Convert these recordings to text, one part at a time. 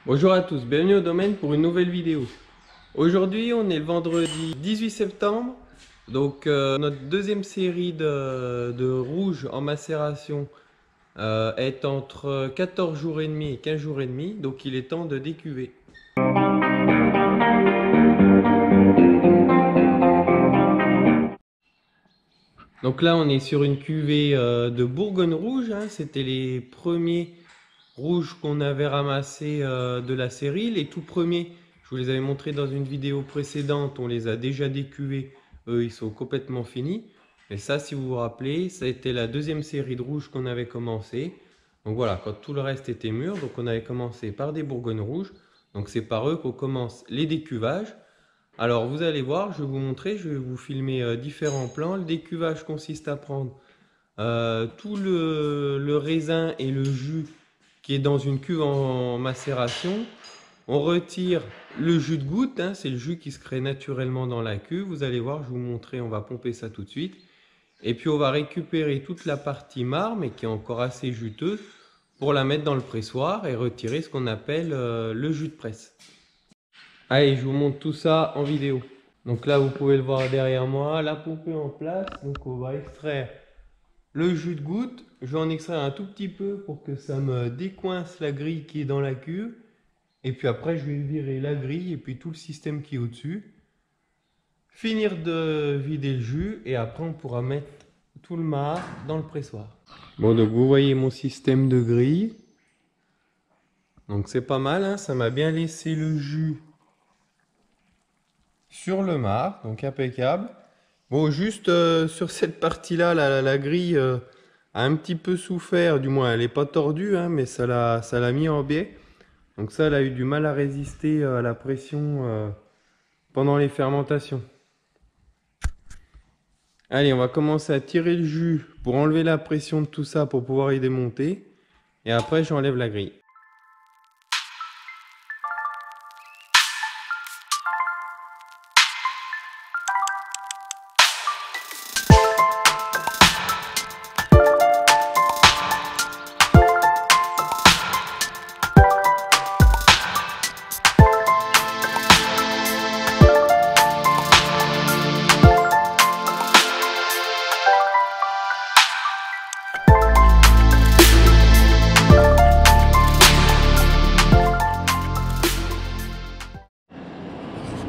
Bonjour à tous, bienvenue au domaine pour une nouvelle vidéo. Aujourd'hui on est le vendredi 18 septembre, donc notre deuxième série de rouge en macération est entre 14 jours et demi et 15 jours et demi, donc il est temps de décuver. Donc là on est sur une cuvée de Bourgogne rouge, hein. C'était les premiers rouges qu'on avait ramassés de la série. Les tout premiers, je vous les avais montrés dans une vidéo précédente, on les a déjà décuvés, eux ils sont complètement finis. Et ça, si vous vous rappelez, ça a été la deuxième série de rouges qu'on avait commencé. Donc voilà, quand tout le reste était mûr, donc on avait commencé par des Bourgognes rouges. Donc c'est par eux qu'on commence les décuvages. Alors vous allez voir, je vais vous montrer, je vais vous filmer différents plans. Le décuvage consiste à prendre tout le raisin et le jus qui est dans une cuve en macération. On retire le jus de goutte, hein, c'est le jus qui se crée naturellement dans la cuve. Vous allez voir, je vais vous montrer, on va pomper ça tout de suite. Et puis on va récupérer toute la partie marne, mais qui est encore assez juteuse, pour la mettre dans le pressoir et retirer ce qu'on appelle le jus de presse. Allez, je vous montre tout ça en vidéo. Donc là, vous pouvez le voir derrière moi, la pompe est en place. Donc on va extraire le jus de goutte. Je vais en extraire un tout petit peu pour que ça me décoince la grille qui est dans la cuve. Et puis après, je vais virer la grille et puis tout le système qui est au-dessus. Finir de vider le jus et après, on pourra mettre tout le marc dans le pressoir. Bon, donc vous voyez mon système de grille. Donc c'est pas mal, hein, ça m'a bien laissé le jus sur le marc, donc impeccable. Bon, juste sur cette partie-là, la grille a un petit peu souffert, du moins elle n'est pas tordue, hein, mais ça l'a mis en biais. Donc ça, elle a eu du mal à résister à la pression pendant les fermentations. Allez, on va commencer à tirer le jus pour enlever la pression de tout ça pour pouvoir y démonter. Et après, j'enlève la grille.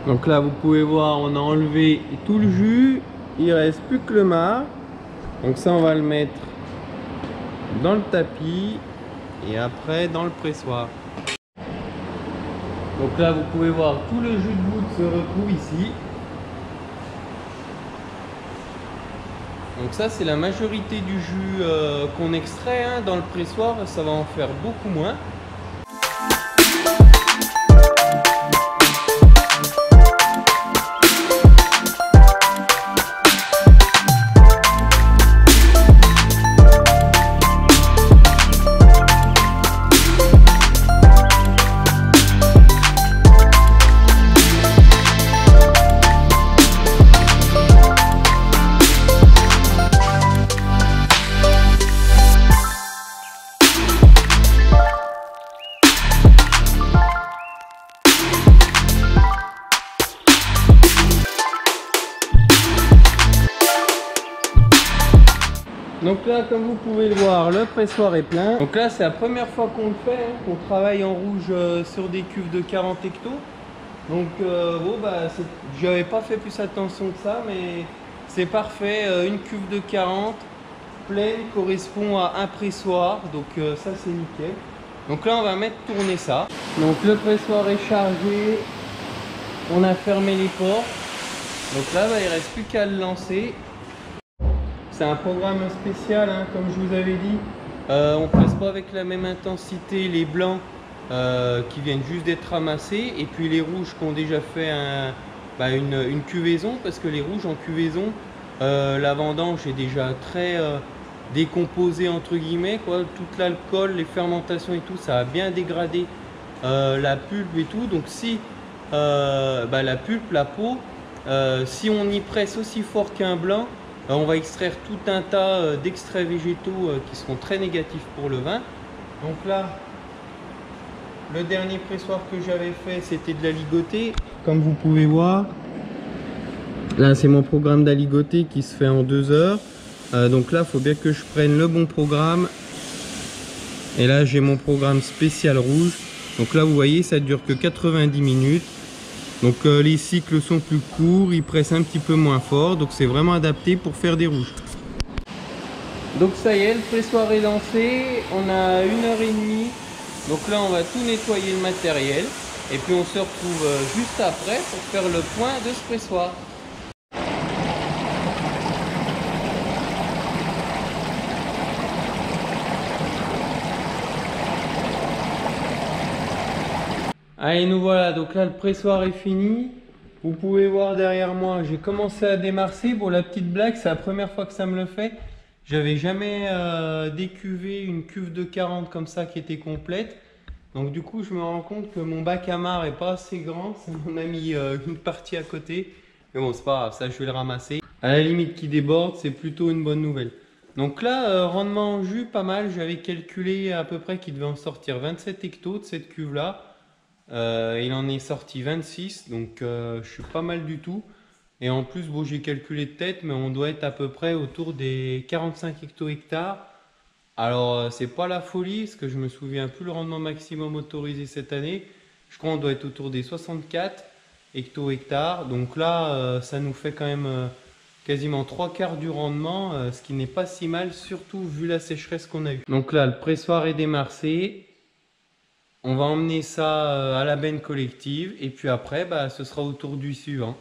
Donc là, vous pouvez voir, on a enlevé tout le jus. Il reste plus que le marc. Donc ça, on va le mettre dans le tapis et après dans le pressoir. Donc là, vous pouvez voir, tout le jus de goutte se retrouve ici. Donc ça, c'est la majorité du jus qu'on extrait, hein. Dans le pressoir, ça va en faire beaucoup moins. Donc là, comme vous pouvez le voir, le pressoir est plein. Donc là, c'est la première fois qu'on le fait, hein, qu'on travaille en rouge sur des cuves de 40 hectos. Donc bon, bah, j'avais pas fait plus attention que ça, mais c'est parfait. Une cuve de 40 pleine correspond à un pressoir, donc ça c'est nickel. Donc là, on va mettre tourner ça. Donc le pressoir est chargé, on a fermé les portes. Donc là, bah, il reste plus qu'à le lancer. C'est un programme spécial, hein, comme je vous avais dit. On ne presse pas avec la même intensité les blancs qui viennent juste d'être ramassés et puis les rouges qui ont déjà fait une cuvaison, parce que les rouges en cuvaison, la vendange est déjà très décomposée entre guillemets, quoi. Tout l'alcool, les fermentations et tout, ça a bien dégradé la pulpe et tout. Donc si la pulpe, la peau, si on y presse aussi fort qu'un blanc, on va extraire tout un tas d'extraits végétaux qui seront très négatifs pour le vin. Donc là, Le dernier pressoir que j'avais fait, c'était de la ligotée, comme vous pouvez voir. Là, c'est mon programme d'aligoté qui se fait en 2 heures. Donc là, il faut bien que je prenne le bon programme. Et là, j'ai mon programme spécial rouge. Donc là, vous voyez, ça dure que 90 minutes. Donc les cycles sont plus courts, ils pressent un petit peu moins fort. Donc c'est vraiment adapté pour faire des rouges. Donc ça y est, le pressoir est lancé. On a 1h30. Donc là, on va tout nettoyer le matériel. Et puis on se retrouve juste après pour faire le point de ce pressoir. Allez, nous voilà, donc là le pressoir est fini. Vous pouvez voir derrière moi, j'ai commencé à démarcer. Bon, la petite blague, c'est la première fois que ça me le fait. J'avais jamais décuvé une cuve de 40 comme ça qui était complète. Donc du coup, je me rends compte que mon bac à marc est pas assez grand. Ça m'en a mis une partie à côté. Mais bon, c'est pas grave, ça je vais le ramasser. À la limite qui déborde, c'est plutôt une bonne nouvelle. Donc là, rendement en jus, pas mal. J'avais calculé à peu près qu'il devait en sortir 27 hectos de cette cuve-là. Il en est sorti 26, donc je suis pas mal du tout. Et en plus, bon, j'ai calculé de tête, mais on doit être à peu près autour des 45 hecto-hectares. Alors, c'est pas la folie, parce que je me souviens plus le rendement maximum autorisé cette année. Je crois qu'on doit être autour des 64 hecto-hectares. Donc là, ça nous fait quand même quasiment 3/4 du rendement, ce qui n'est pas si mal, surtout vu la sécheresse qu'on a eue. Donc là, le pressoir est démarcé. On va emmener ça à la benne collective et puis après, bah, ce sera au tour du suivant.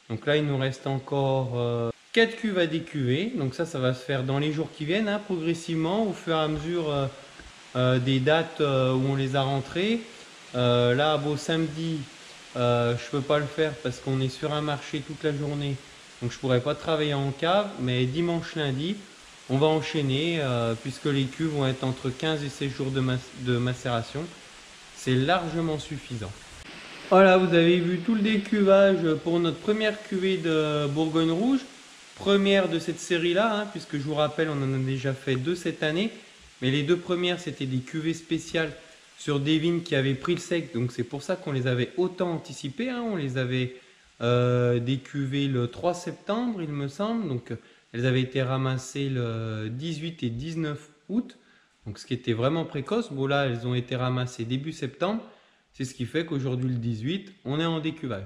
Donc là, il nous reste encore 4 cuves à décuver. Donc ça va se faire dans les jours qui viennent, hein, progressivement, au fur et à mesure des dates où on les a rentrées. Là, bon, samedi, je peux pas le faire parce qu'on est sur un marché toute la journée. Donc je pourrais pas travailler en cave, mais dimanche, lundi, on va enchaîner puisque les cuves vont être entre 15 et 16 jours de macération. C'est largement suffisant. Voilà, vous avez vu tout le décuvage pour notre première cuvée de Bourgogne Rouge. Première de cette série-là, hein, puisque je vous rappelle, on en a déjà fait 2 cette année. Mais les 2 premières, c'était des cuvées spéciales sur des vignes qui avaient pris le sec. Donc c'est pour ça qu'on les avait autant anticipées. Hein. On les avait décuvées le 3 septembre, il me semble. Donc elles avaient été ramassées le 18 et 19 août. Donc ce qui était vraiment précoce. Bon là, elles ont été ramassées début septembre. C'est ce qui fait qu'aujourd'hui le 18, on est en décuvage.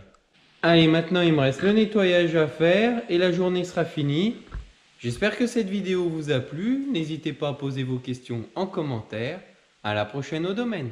Allez, maintenant il me reste le nettoyage à faire et la journée sera finie. J'espère que cette vidéo vous a plu. N'hésitez pas à poser vos questions en commentaire. À la prochaine au domaine.